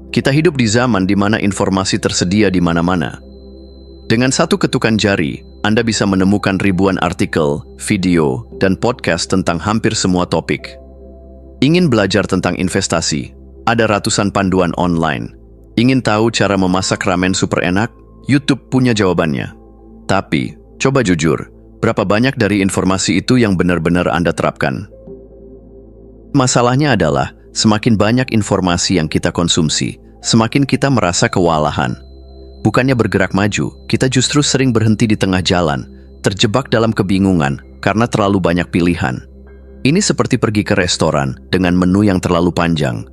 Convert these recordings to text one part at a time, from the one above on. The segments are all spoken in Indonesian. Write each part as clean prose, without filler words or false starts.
Kita hidup di zaman di mana informasi tersedia di mana-mana. Dengan satu ketukan jari, Anda bisa menemukan ribuan artikel, video, dan podcast tentang hampir semua topik. Ingin belajar tentang investasi? Ada ratusan panduan online. Ingin tahu cara memasak ramen super enak? YouTube punya jawabannya. Tapi, coba jujur, berapa banyak dari informasi itu yang benar-benar Anda terapkan? Masalahnya adalah, semakin banyak informasi yang kita konsumsi, semakin kita merasa kewalahan. Bukannya bergerak maju, kita justru sering berhenti di tengah jalan, terjebak dalam kebingungan karena terlalu banyak pilihan. Ini seperti pergi ke restoran dengan menu yang terlalu panjang.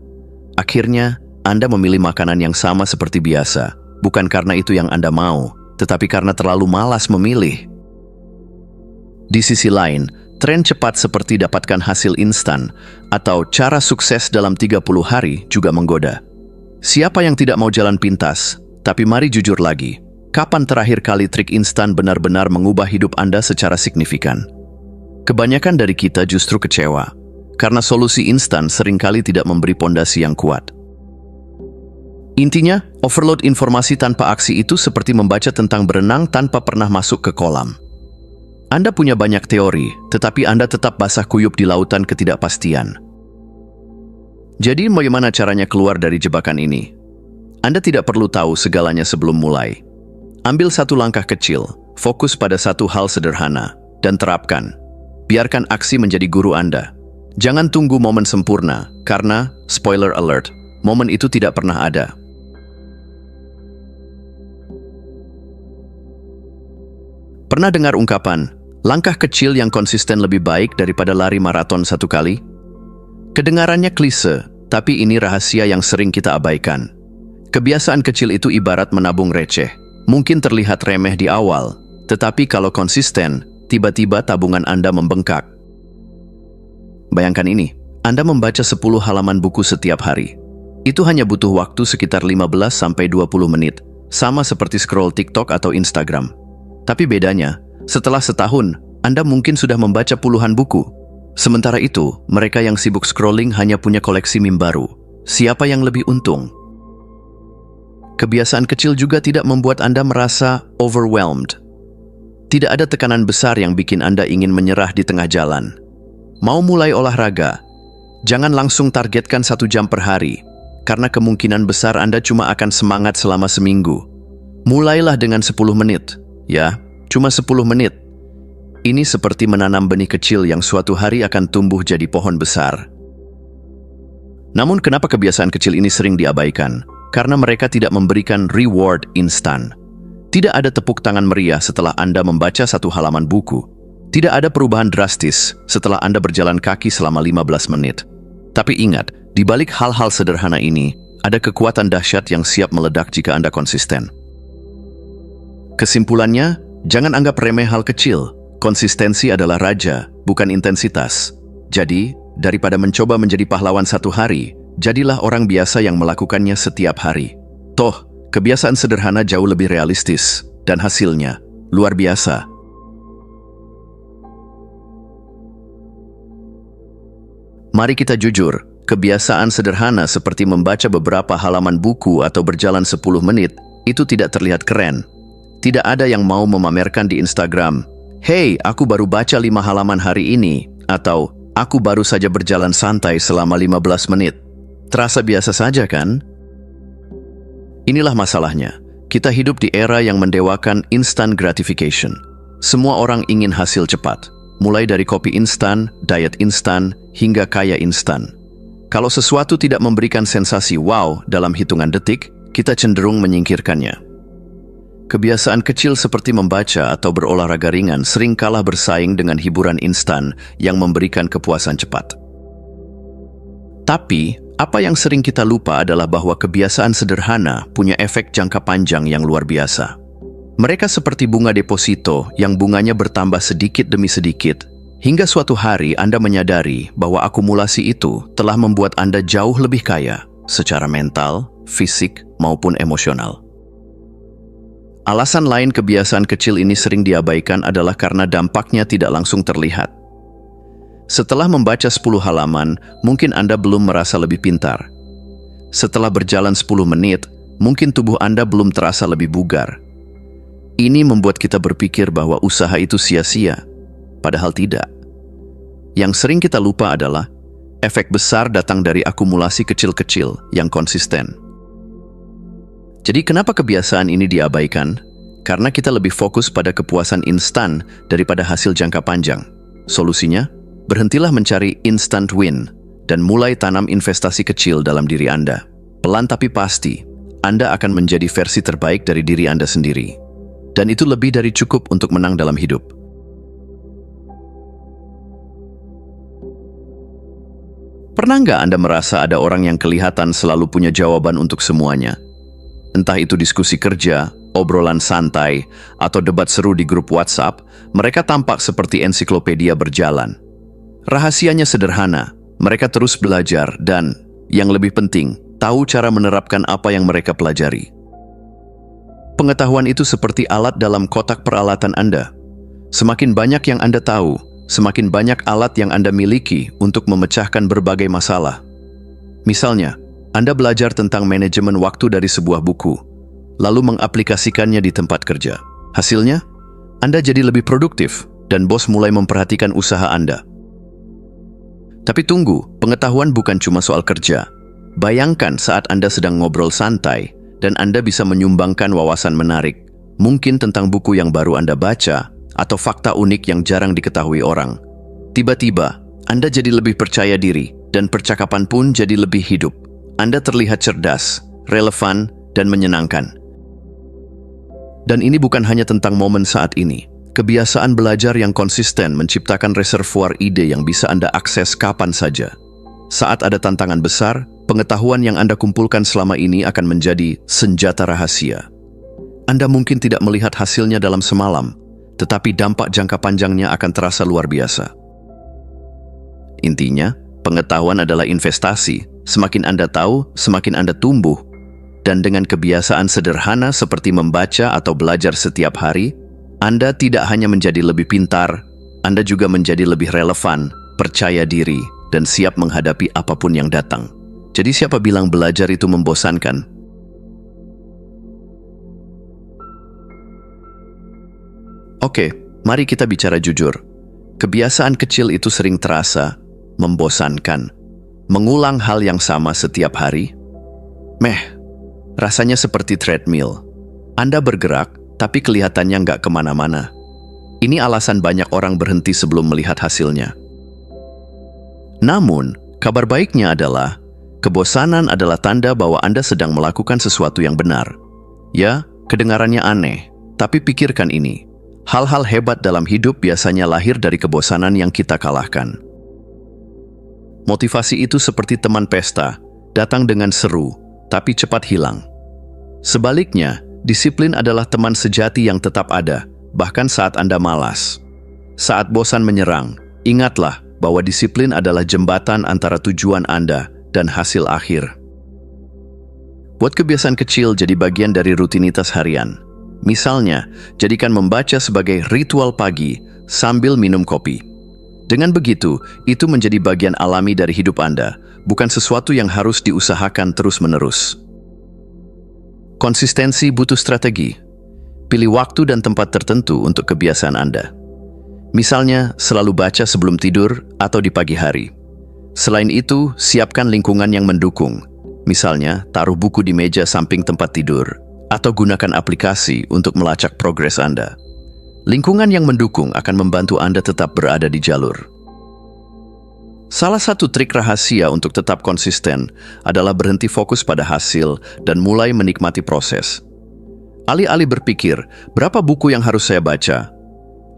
Akhirnya, Anda memilih makanan yang sama seperti biasa, bukan karena itu yang Anda mau, tetapi karena terlalu malas memilih. Di sisi lain, tren cepat seperti dapatkan hasil instan atau cara sukses dalam 30 hari juga menggoda. Siapa yang tidak mau jalan pintas? Tapi mari jujur lagi, kapan terakhir kali trik instan benar-benar mengubah hidup Anda secara signifikan? Kebanyakan dari kita justru kecewa, karena solusi instan seringkali tidak memberi pondasi yang kuat. Intinya, overload informasi tanpa aksi itu seperti membaca tentang berenang tanpa pernah masuk ke kolam. Anda punya banyak teori, tetapi Anda tetap basah kuyup di lautan ketidakpastian. Jadi, bagaimana caranya keluar dari jebakan ini? Anda tidak perlu tahu segalanya sebelum mulai. Ambil satu langkah kecil, fokus pada satu hal sederhana, dan terapkan. Biarkan aksi menjadi guru Anda. Jangan tunggu momen sempurna, karena, spoiler alert, momen itu tidak pernah ada. Pernah dengar ungkapan, langkah kecil yang konsisten lebih baik daripada lari maraton satu kali? Kedengarannya klise, tapi ini rahasia yang sering kita abaikan. Kebiasaan kecil itu ibarat menabung receh. Mungkin terlihat remeh di awal, tetapi kalau konsisten, tiba-tiba tabungan Anda membengkak. Bayangkan ini, Anda membaca 10 halaman buku setiap hari. Itu hanya butuh waktu sekitar 15-20 menit, sama seperti scroll TikTok atau Instagram. Tapi bedanya, setelah setahun, Anda mungkin sudah membaca puluhan buku. Sementara itu, mereka yang sibuk scrolling hanya punya koleksi meme baru. Siapa yang lebih untung? Kebiasaan kecil juga tidak membuat Anda merasa overwhelmed. Tidak ada tekanan besar yang bikin Anda ingin menyerah di tengah jalan. Mau mulai olahraga? Jangan langsung targetkan 1 jam per hari, karena kemungkinan besar Anda cuma akan semangat selama seminggu. Mulailah dengan 10 menit. Ya, cuma 10 menit. Ini seperti menanam benih kecil yang suatu hari akan tumbuh jadi pohon besar. Namun kenapa kebiasaan kecil ini sering diabaikan? Karena mereka tidak memberikan reward instan. Tidak ada tepuk tangan meriah setelah Anda membaca 1 halaman buku. Tidak ada perubahan drastis setelah Anda berjalan kaki selama 15 menit. Tapi ingat, di balik hal-hal sederhana ini, ada kekuatan dahsyat yang siap meledak jika Anda konsisten. Kesimpulannya, jangan anggap remeh hal kecil. Konsistensi adalah raja, bukan intensitas. Jadi, daripada mencoba menjadi pahlawan 1 hari, jadilah orang biasa yang melakukannya setiap hari. Toh, kebiasaan sederhana jauh lebih realistis, dan hasilnya luar biasa. Mari kita jujur, kebiasaan sederhana seperti membaca beberapa halaman buku atau berjalan 10 menit, itu tidak terlihat keren. Tidak ada yang mau memamerkan di Instagram, "Hey, aku baru baca 5 halaman hari ini," atau "Aku baru saja berjalan santai selama 15 menit." Terasa biasa saja kan? Inilah masalahnya. Kita hidup di era yang mendewakan instant gratification. Semua orang ingin hasil cepat. Mulai dari kopi instan, diet instan, hingga kaya instan. Kalau sesuatu tidak memberikan sensasi wow dalam hitungan detik, kita cenderung menyingkirkannya. Kebiasaan kecil seperti membaca atau berolahraga ringan sering kalah bersaing dengan hiburan instan yang memberikan kepuasan cepat. Tapi, apa yang sering kita lupa adalah bahwa kebiasaan sederhana punya efek jangka panjang yang luar biasa. Mereka seperti bunga deposito yang bunganya bertambah sedikit demi sedikit, hingga suatu hari Anda menyadari bahwa akumulasi itu telah membuat Anda jauh lebih kaya, secara mental, fisik, maupun emosional. Alasan lain kebiasaan kecil ini sering diabaikan adalah karena dampaknya tidak langsung terlihat. Setelah membaca 10 halaman, mungkin Anda belum merasa lebih pintar. Setelah berjalan 10 menit, mungkin tubuh Anda belum terasa lebih bugar. Ini membuat kita berpikir bahwa usaha itu sia-sia, padahal tidak. Yang sering kita lupa adalah efek besar datang dari akumulasi kecil-kecil yang konsisten. Jadi kenapa kebiasaan ini diabaikan? Karena kita lebih fokus pada kepuasan instan daripada hasil jangka panjang. Solusinya, berhentilah mencari instant win dan mulai tanam investasi kecil dalam diri Anda. Pelan tapi pasti, Anda akan menjadi versi terbaik dari diri Anda sendiri. Dan itu lebih dari cukup untuk menang dalam hidup. Pernah nggak Anda merasa ada orang yang kelihatan selalu punya jawaban untuk semuanya? Entah itu diskusi kerja, obrolan santai, atau debat seru di grup WhatsApp, mereka tampak seperti ensiklopedia berjalan. Rahasianya sederhana, mereka terus belajar dan, yang lebih penting, tahu cara menerapkan apa yang mereka pelajari. Pengetahuan itu seperti alat dalam kotak peralatan Anda. Semakin banyak yang Anda tahu, semakin banyak alat yang Anda miliki untuk memecahkan berbagai masalah. Misalnya, Anda belajar tentang manajemen waktu dari sebuah buku, lalu mengaplikasikannya di tempat kerja. Hasilnya, Anda jadi lebih produktif dan bos mulai memperhatikan usaha Anda. Tapi tunggu, pengetahuan bukan cuma soal kerja. Bayangkan saat Anda sedang ngobrol santai dan Anda bisa menyumbangkan wawasan menarik, mungkin tentang buku yang baru Anda baca atau fakta unik yang jarang diketahui orang. Tiba-tiba, Anda jadi lebih percaya diri dan percakapan pun jadi lebih hidup. Anda terlihat cerdas, relevan, dan menyenangkan. Dan ini bukan hanya tentang momen saat ini. Kebiasaan belajar yang konsisten menciptakan reservoir ide yang bisa Anda akses kapan saja. Saat ada tantangan besar, pengetahuan yang Anda kumpulkan selama ini akan menjadi senjata rahasia. Anda mungkin tidak melihat hasilnya dalam semalam, tetapi dampak jangka panjangnya akan terasa luar biasa. Intinya, pengetahuan adalah investasi. Semakin Anda tahu, semakin Anda tumbuh. Dan dengan kebiasaan sederhana seperti membaca atau belajar setiap hari, Anda tidak hanya menjadi lebih pintar, Anda juga menjadi lebih relevan, percaya diri, dan siap menghadapi apapun yang datang. Jadi siapa bilang belajar itu membosankan? Oke, mari kita bicara jujur. Kebiasaan kecil itu sering terasa membosankan. Mengulang hal yang sama setiap hari? Rasanya seperti treadmill. Anda bergerak, tapi kelihatannya nggak kemana-mana. Ini alasan banyak orang berhenti sebelum melihat hasilnya. Namun, kabar baiknya adalah, kebosanan adalah tanda bahwa Anda sedang melakukan sesuatu yang benar. Ya, kedengarannya aneh, tapi pikirkan ini. Hal-hal hebat dalam hidup biasanya lahir dari kebosanan yang kita kalahkan. Motivasi itu seperti teman pesta, datang dengan seru, tapi cepat hilang. Sebaliknya, disiplin adalah teman sejati yang tetap ada, bahkan saat Anda malas. Saat bosan menyerang, ingatlah bahwa disiplin adalah jembatan antara tujuan Anda dan hasil akhir. Buat kebiasaan kecil jadi bagian dari rutinitas harian. Misalnya, jadikan membaca sebagai ritual pagi sambil minum kopi. Dengan begitu, itu menjadi bagian alami dari hidup Anda, bukan sesuatu yang harus diusahakan terus-menerus. Konsistensi butuh strategi. Pilih waktu dan tempat tertentu untuk kebiasaan Anda. Misalnya, selalu baca sebelum tidur atau di pagi hari. Selain itu, siapkan lingkungan yang mendukung. Misalnya, taruh buku di meja samping tempat tidur, atau gunakan aplikasi untuk melacak progres Anda. Lingkungan yang mendukung akan membantu Anda tetap berada di jalur. Salah satu trik rahasia untuk tetap konsisten adalah berhenti fokus pada hasil dan mulai menikmati proses. Alih-alih berpikir, berapa buku yang harus saya baca?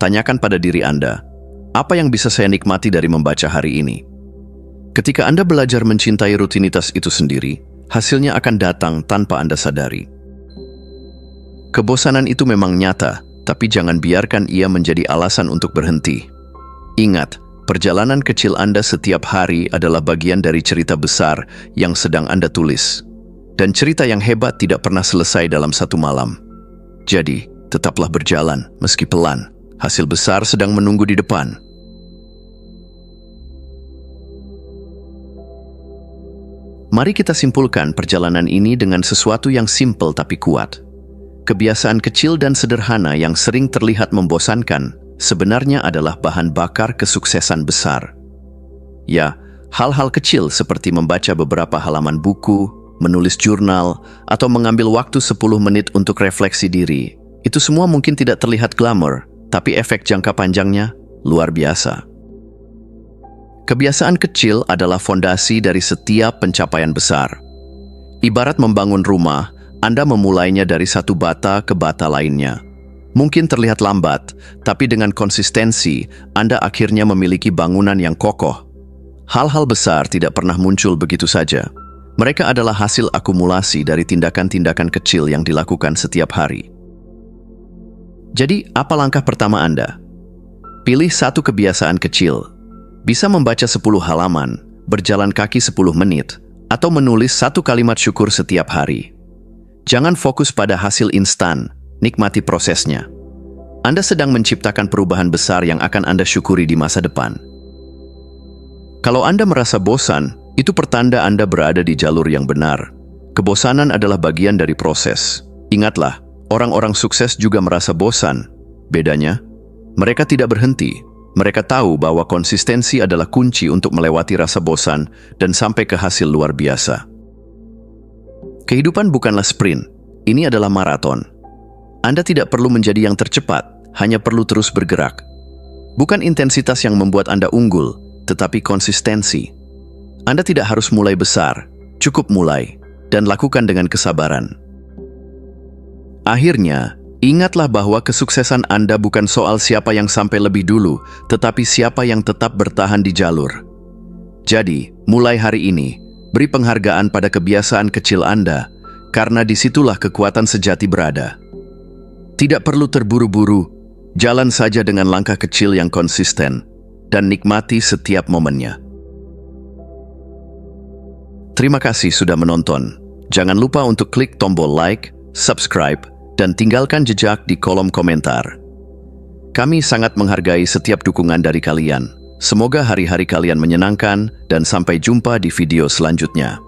Tanyakan pada diri Anda, apa yang bisa saya nikmati dari membaca hari ini? Ketika Anda belajar mencintai rutinitas itu sendiri, hasilnya akan datang tanpa Anda sadari. Kebosanan itu memang nyata, tapi jangan biarkan ia menjadi alasan untuk berhenti. Ingat, perjalanan kecil Anda setiap hari adalah bagian dari cerita besar yang sedang Anda tulis. Dan cerita yang hebat tidak pernah selesai dalam satu malam. Jadi, tetaplah berjalan, meski pelan. Hasil besar sedang menunggu di depan. Mari kita simpulkan perjalanan ini dengan sesuatu yang simpel tapi kuat. Kebiasaan kecil dan sederhana yang sering terlihat membosankan sebenarnya adalah bahan bakar kesuksesan besar. Ya, hal-hal kecil seperti membaca beberapa halaman buku, menulis jurnal, atau mengambil waktu 10 menit untuk refleksi diri. Itu semua mungkin tidak terlihat glamor, tapi efek jangka panjangnya luar biasa. Kebiasaan kecil adalah fondasi dari setiap pencapaian besar. Ibarat membangun rumah, Anda memulainya dari satu bata ke bata lainnya. Mungkin terlihat lambat, tapi dengan konsistensi, Anda akhirnya memiliki bangunan yang kokoh. Hal-hal besar tidak pernah muncul begitu saja. Mereka adalah hasil akumulasi dari tindakan-tindakan kecil yang dilakukan setiap hari. Jadi, apa langkah pertama Anda? Pilih satu kebiasaan kecil. Bisa membaca 10 halaman, berjalan kaki 10 menit, atau menulis satu kalimat syukur setiap hari. Jangan fokus pada hasil instan, nikmati prosesnya. Anda sedang menciptakan perubahan besar yang akan Anda syukuri di masa depan. Kalau Anda merasa bosan, itu pertanda Anda berada di jalur yang benar. Kebosanan adalah bagian dari proses. Ingatlah, orang-orang sukses juga merasa bosan. Bedanya, mereka tidak berhenti. Mereka tahu bahwa konsistensi adalah kunci untuk melewati rasa bosan dan sampai ke hasil luar biasa. Kehidupan bukanlah sprint, ini adalah maraton. Anda tidak perlu menjadi yang tercepat, hanya perlu terus bergerak. Bukan intensitas yang membuat Anda unggul, tetapi konsistensi. Anda tidak harus mulai besar, cukup mulai, dan lakukan dengan kesabaran. Akhirnya, ingatlah bahwa kesuksesan Anda bukan soal siapa yang sampai lebih dulu, tetapi siapa yang tetap bertahan di jalur. Jadi, mulai hari ini, beri penghargaan pada kebiasaan kecil Anda, karena disitulah kekuatan sejati berada. Tidak perlu terburu-buru, jalan saja dengan langkah kecil yang konsisten, dan nikmati setiap momennya. Terima kasih sudah menonton. Jangan lupa untuk klik tombol like, subscribe, dan tinggalkan jejak di kolom komentar. Kami sangat menghargai setiap dukungan dari kalian. Semoga hari-hari kalian menyenangkan dan sampai jumpa di video selanjutnya.